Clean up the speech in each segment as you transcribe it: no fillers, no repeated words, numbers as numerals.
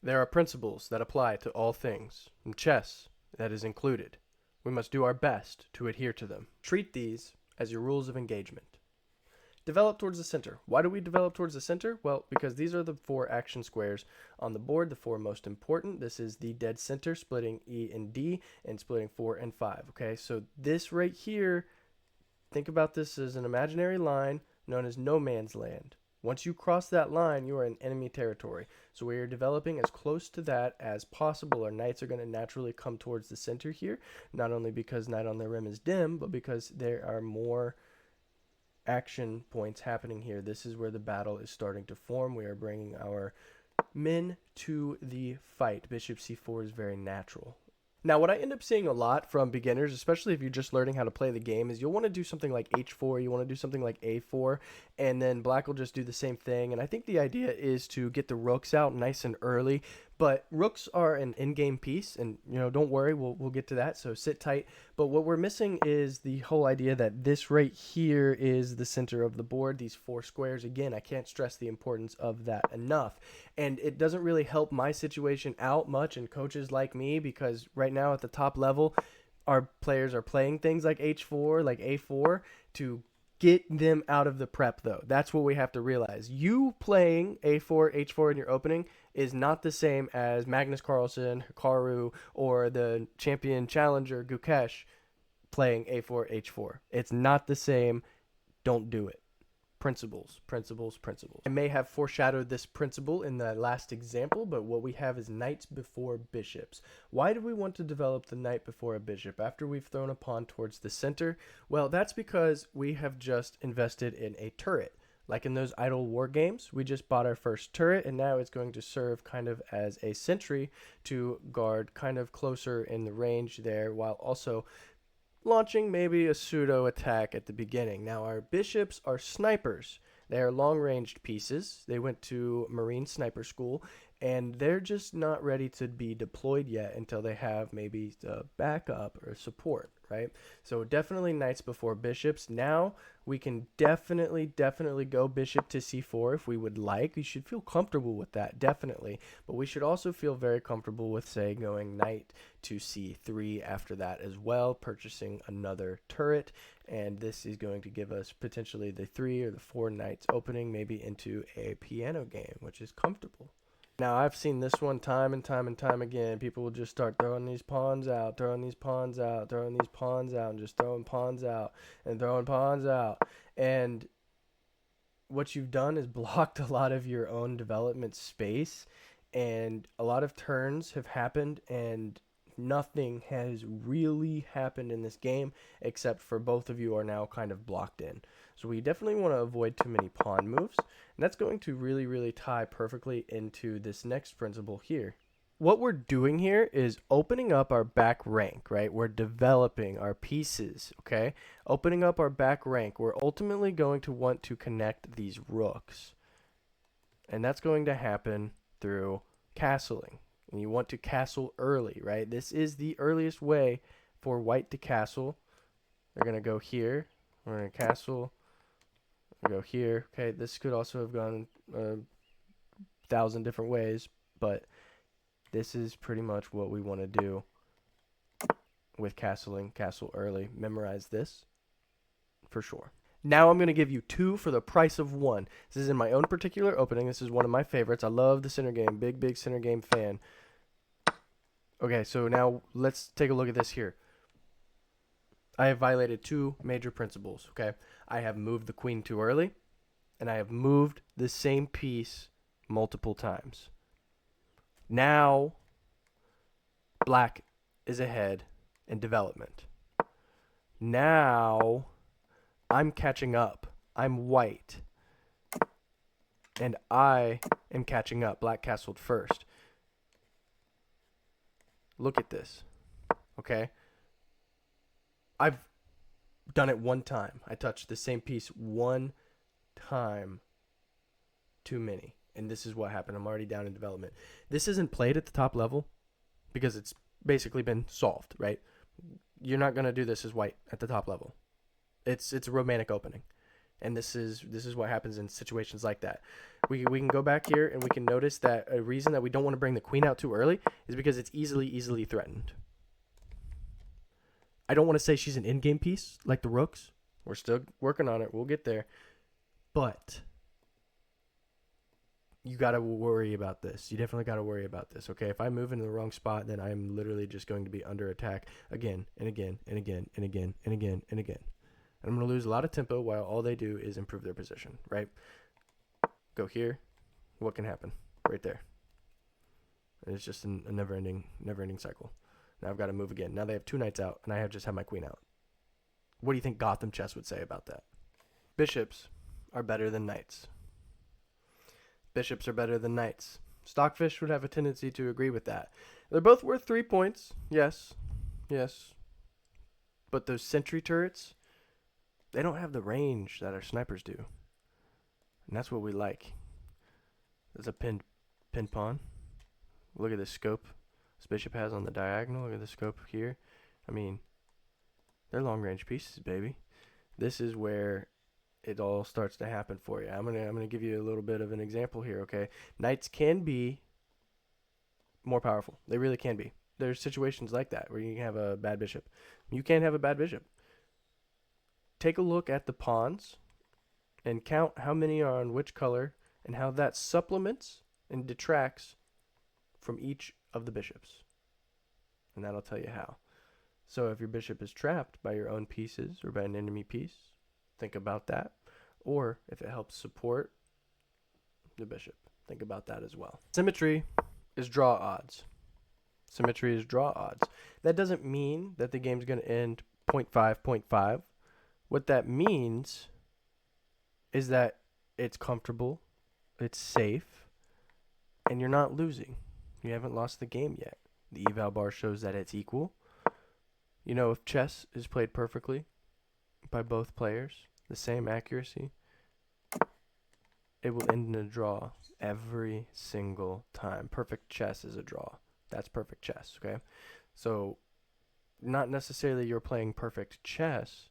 There are principles that apply to all things, and chess that is included. We must do our best to adhere to them. Treat these as your rules of engagement. Develop towards the center. Why do we develop towards the center? Well, because these are the four action squares on the board, the four most important. This is the dead center, splitting E and D, and splitting 4 and 5. Okay, so this right here, think about this as an imaginary line known as no man's land. Once you cross that line, you are in enemy territory. So we are developing as close to that as possible. Our knights are going to naturally come towards the center here, not only because knight on the rim is dim, but because there are more action points happening here. This is where the battle is starting to form. We are bringing our men to the fight. Bishop c4 is very natural. Now, what I end up seeing a lot from beginners, especially if you're just learning how to play the game, is you'll want to do something like h4, you want to do something like a4, and then black will just do the same thing. And I think the idea is to get the rooks out nice and early, but rooks are an in-game piece, and don't worry, we'll get to that, so sit tight. But what we're missing is the whole idea that this right here is the center of the board, these four squares. Again, I can't stress the importance of that enough. And it doesn't really help my situation out much and coaches like me, because right now at the top level, our players are playing things like h4, like a4, to get them out of the prep, though. That's what we have to realize. You playing a4, h4 in your opening is not the same as Magnus Carlsen, Hikaru, or the champion challenger Gukesh playing a4, h4. It's not the same. Don't do it. Principles, principles, principles. I may have foreshadowed this principle in the last example, but what we have is knights before bishops. Why do we want to develop the knight before a bishop after we've thrown a pawn towards the center? Well, that's because we have just invested in a turret. Like in those idle war games, we just bought our first turret, and now it's going to serve kind of as a sentry to guard kind of closer in the range there, while also launching maybe a pseudo attack at the beginning. Now, our bishops are snipers. They are long-ranged pieces. They went to Marine Sniper School, and they're just not ready to be deployed yet until they have maybe a backup or support, right? So definitely knights before bishops. Now we can definitely go bishop to c4 if we would like. You should feel comfortable with that, definitely. But we should also feel very comfortable with, say, going knight to c3 after that as well, purchasing another turret. And this is going to give us potentially the 3 or the 4 knights opening maybe into a piano game, which is comfortable. Now, I've seen this one time and time and time again. People will just start throwing these pawns out, throwing these pawns out, throwing these pawns out, and just throwing pawns out and throwing pawns out. And what you've done is blocked a lot of your own development space, and a lot of turns have happened, and nothing has really happened in this game except for both of you are now kind of blocked in. So we definitely want to avoid too many pawn moves, and that's going to really tie perfectly into this next principle here. What we're doing here is opening up our back rank, right? We're developing our pieces, okay? Opening up our back rank. We're ultimately going to want to connect these rooks, and that's going to happen through castling. And you want to castle early, right? This is the earliest way for white to castle. They're going to go here. We're going to castle. Go here. Okay, this could also have gone 1,000 different ways, but this is pretty much what we want to do with castling. Castle early. Memorize this for sure. Now I'm going to give you 2 for the price of 1. This is in my own particular opening. This is one of my favorites. I love the center game. Big center game fan. Okay, so now let's take a look at this here. I have violated 2 major principles, okay? I have moved the queen too early, and I have moved the same piece multiple times. Now, black is ahead in development. Now, I'm catching up. I'm white, and I am catching up. Black castled first. Look at this, okay? I've done it one time. I touched the same piece one time too many. And this is what happened. I'm already down in development. This isn't played at the top level because it's basically been solved, right? You're not going to do this as white at the top level. It's a romantic opening. And this is what happens in situations like that. We can go back here and we can notice that a reason that we don't want to bring the queen out too early is because it's easily threatened. I don't want to say she's an in-game piece like the rooks. We're still working on it. We'll get there. But you got to worry about this. You definitely got to worry about this, okay? If I move into the wrong spot, then I'm literally just going to be under attack again and again and again and again and again and again. And I'm going to lose a lot of tempo while all they do is improve their position, right? Go here. What can happen? Right there. And it's just a never-ending cycle. Now I've got to move again. Now they have 2 knights out, and I have just had my queen out. What do you think Gotham Chess would say about that? Bishops are better than knights. Bishops are better than knights. Stockfish would have a tendency to agree with that. They're both worth 3 points. Yes. But those sentry turrets, they don't have the range that our snipers do. And that's what we like. There's a pinned pawn. Look at this scope this bishop has on the diagonal. Look at the scope here. I mean, they're long range pieces, baby. This is where it all starts to happen for you. I'm gonna give you a little bit of an example here, okay? Knights can be more powerful. They really can be. There's situations like that where you can have a bad bishop. You can't have a bad bishop. Take a look at the pawns and count how many are on which color and how that supplements and detracts from each of the bishops. And that'll tell you how. So if your bishop is trapped by your own pieces or by an enemy piece, think about that. Or if it helps support the bishop, think about that as well. Symmetry is draw odds. Symmetry is draw odds. That doesn't mean that the game's going to end 0.5, 0.5. What that means is that it's comfortable, it's safe, and you're not losing. You haven't lost the game yet. The eval bar shows that it's equal. You know, if chess is played perfectly by both players, the same accuracy, it will end in a draw every single time. Perfect chess is a draw. That's perfect chess, okay? So, not necessarily you're playing perfect chess,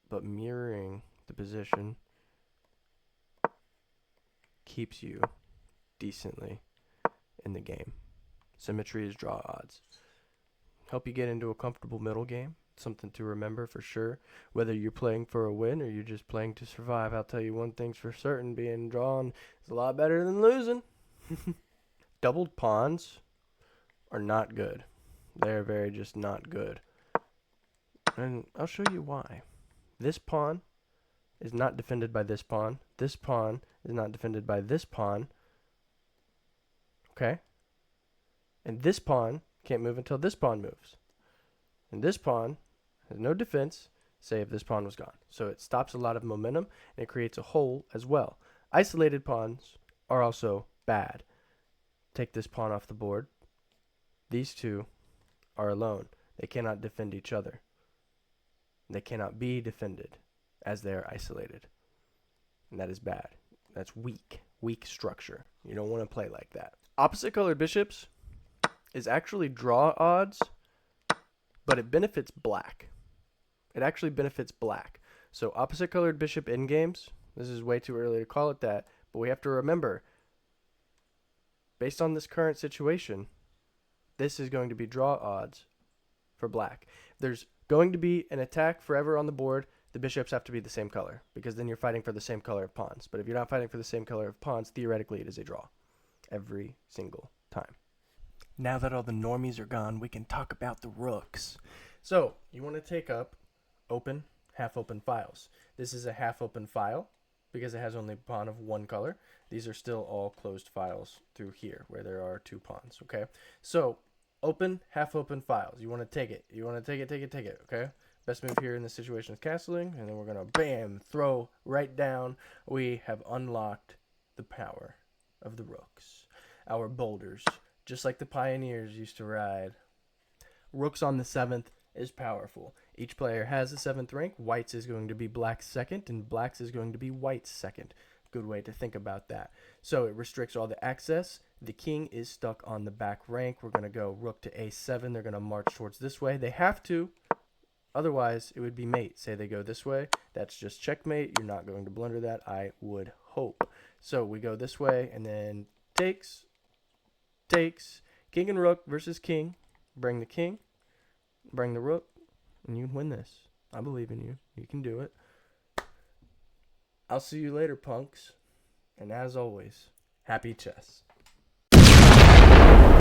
but mirroring the position keeps you decently in the game. Symmetry is draw odds. Help you get into a comfortable middle game. Something to remember for sure. Whether you're playing for a win or you're just playing to survive, I'll tell you one thing's for certain. Being drawn is a lot better than losing. Doubled pawns are not good. They're very just not good. And I'll show you why. This pawn is not defended by this pawn. This pawn is not defended by this pawn. Okay? And this pawn can't move until this pawn moves. And this pawn has no defense, say if this pawn was gone. So it stops a lot of momentum, and it creates a hole as well. Isolated pawns are also bad. Take this pawn off the board. These two are alone. They cannot defend each other. They cannot be defended as they are isolated. And that is bad. That's weak. Weak structure. You don't want to play like that. Opposite colored bishops is actually draw odds, but it benefits black. It actually benefits black. So opposite colored bishop in games, this is way too early to call it that, but we have to remember, based on this current situation, this is going to be draw odds for black. If there's going to be an attack forever on the board, the bishops have to be the same color, because then you're fighting for the same color of pawns. But if you're not fighting for the same color of pawns, theoretically it is a draw every single time. Now that all the normies are gone, we can talk about the rooks. So you want to take up open, half-open files. This is a half-open file because it has only a pawn of one color. These are still all closed files through here where there are 2 pawns, okay? So open, half-open files. You want to take it. You want to take it, okay? Best move here in this situation is castling, and then we're going to, bam, throw right down. We have unlocked the power of the rooks. Our boulders, just like the pioneers used to ride. Rooks on the 7th is powerful. Each player has a 7th rank. White's is going to be black's 2nd, and black's is going to be white's 2nd. Good way to think about that. So it restricts all the access. The king is stuck on the back rank. We're going to go rook to a7. They're going to march towards this way. They have to, Otherwise, it would be mate. Say they go this way. That's just checkmate. You're not going to blunder that, I would hope. So we go this way, and then takes. King and rook versus king. Bring the king. Bring the rook. And you can win this. I believe in you. You can do it. I'll see you later, punks. And as always, happy chess.